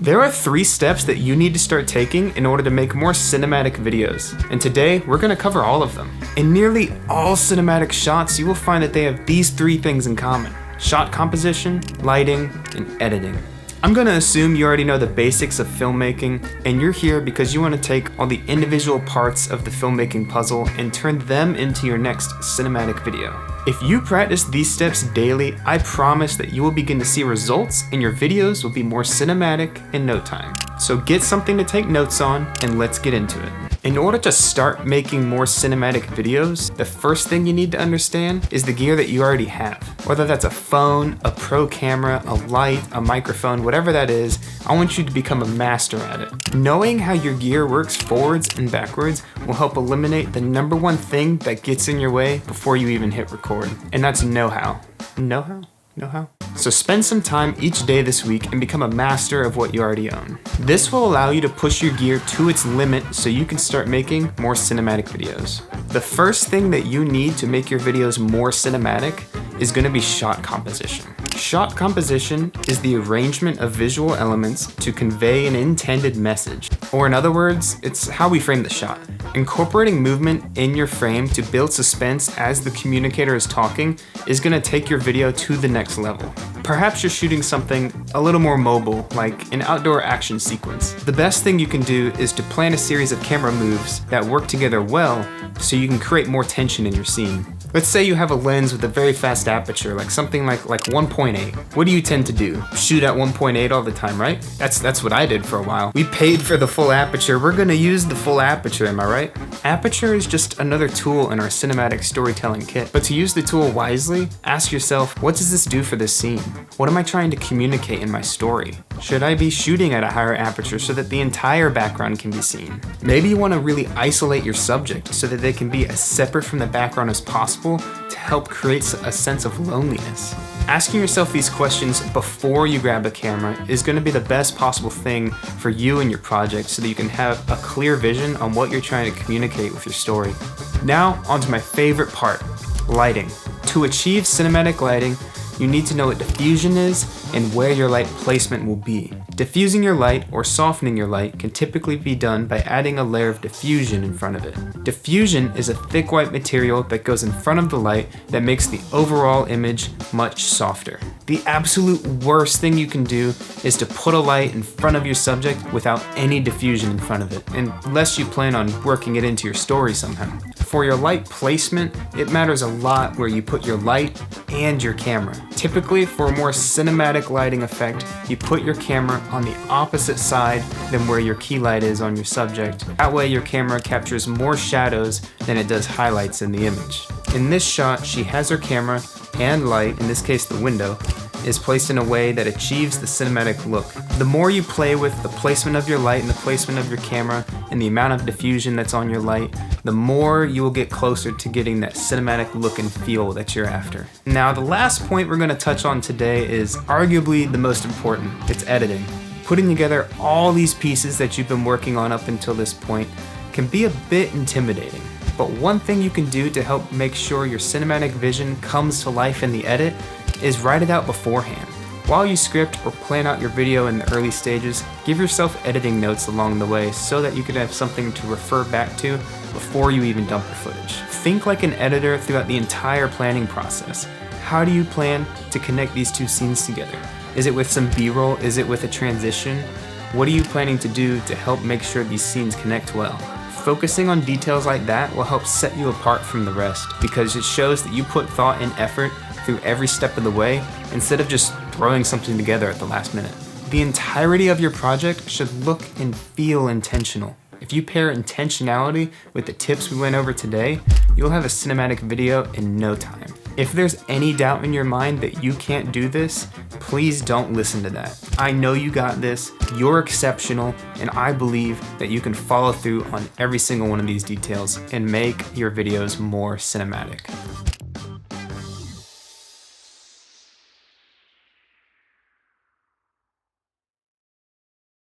There are 3 steps that you need to start taking in order to make more cinematic videos, and today we're going to cover all of them. In nearly all cinematic shots, you will find that they have these 3 things in common: shot composition, lighting, and editing. I'm going to assume you already know the basics of filmmaking, and you're here because you want to take all the individual parts of the filmmaking puzzle and turn them into your next cinematic video. If you practice these steps daily, I promise that you will begin to see results and your videos will be more cinematic in no time. So get something to take notes on and let's get into it. In order to start making more cinematic videos, the first thing you need to understand is the gear that you already have. Whether that's a phone, a pro camera, a light, a microphone, whatever that is, I want you to become a master at it. Knowing how your gear works forwards and backwards will help eliminate the number one thing that gets in your way before you even hit record, and that's know-how. Know-how? Know-how? So spend some time each day this week and become a master of what you already own. This will allow you to push your gear to its limit so you can start making more cinematic videos. The first thing that you need to make your videos more cinematic is going to be shot composition. Shot composition is the arrangement of visual elements to convey an intended message. Or in other words, it's how we frame the shot. Incorporating movement in your frame to build suspense as the communicator is talking is going to take your video to the next level. Perhaps you're shooting something a little more mobile, like an outdoor action sequence. The best thing you can do is to plan a series of camera moves that work together well so you can create more tension in your scene. Let's say you have a lens with a very fast aperture, like something like 1.8. What do you tend to do? Shoot at 1.8 all the time, right? That's what I did for a while. We paid for the full aperture. We're gonna use the full aperture, am I right? Aperture is just another tool in our cinematic storytelling kit. But to use the tool wisely, ask yourself, what does this do for this scene? What am I trying to communicate in my story? Should I be shooting at a higher aperture so that the entire background can be seen? Maybe you want to really isolate your subject so that they can be as separate from the background as possible to help create a sense of loneliness. Asking yourself these questions before you grab a camera is going to be the best possible thing for you and your project so that you can have a clear vision on what you're trying to communicate with your story. Now, on to my favorite part, lighting. To achieve cinematic lighting, you need to know what diffusion is and where your light placement will be. Diffusing your light or softening your light can typically be done by adding a layer of diffusion in front of it. Diffusion is a thick white material that goes in front of the light that makes the overall image much softer. The absolute worst thing you can do is to put a light in front of your subject without any diffusion in front of it, unless you plan on working it into your story somehow. For your light placement, it matters a lot where you put your light and your camera. Typically, for a more cinematic lighting effect, you put your camera on the opposite side than where your key light is on your subject. That way your camera captures more shadows than it does highlights in the image. In this shot, she has her camera and light, in this case the window, is placed in a way that achieves the cinematic look. The more you play with the placement of your light and the placement of your camera and the amount of diffusion that's on your light, the more you will get closer to getting that cinematic look and feel that you're after. Now, the last point we're going to touch on today is arguably the most important. It's editing. Putting together all these pieces that you've been working on up until this point can be a bit intimidating. But one thing you can do to help make sure your cinematic vision comes to life in the edit is write it out beforehand. While you script or plan out your video in the early stages, give yourself editing notes along the way so that you can have something to refer back to before you even dump your footage. Think like an editor throughout the entire planning process. How do you plan to connect these 2 scenes together? Is it with some B-roll? Is it with a transition? What are you planning to do to help make sure these scenes connect well? Focusing on details like that will help set you apart from the rest because it shows that you put thought and effort through every step of the way instead of just throwing something together at the last minute. The entirety of your project should look and feel intentional. If you pair intentionality with the tips we went over today, you'll have a cinematic video in no time. If there's any doubt in your mind that you can't do this, please don't listen to that. I know you got this, you're exceptional, and I believe that you can follow through on every single one of these details and make your videos more cinematic.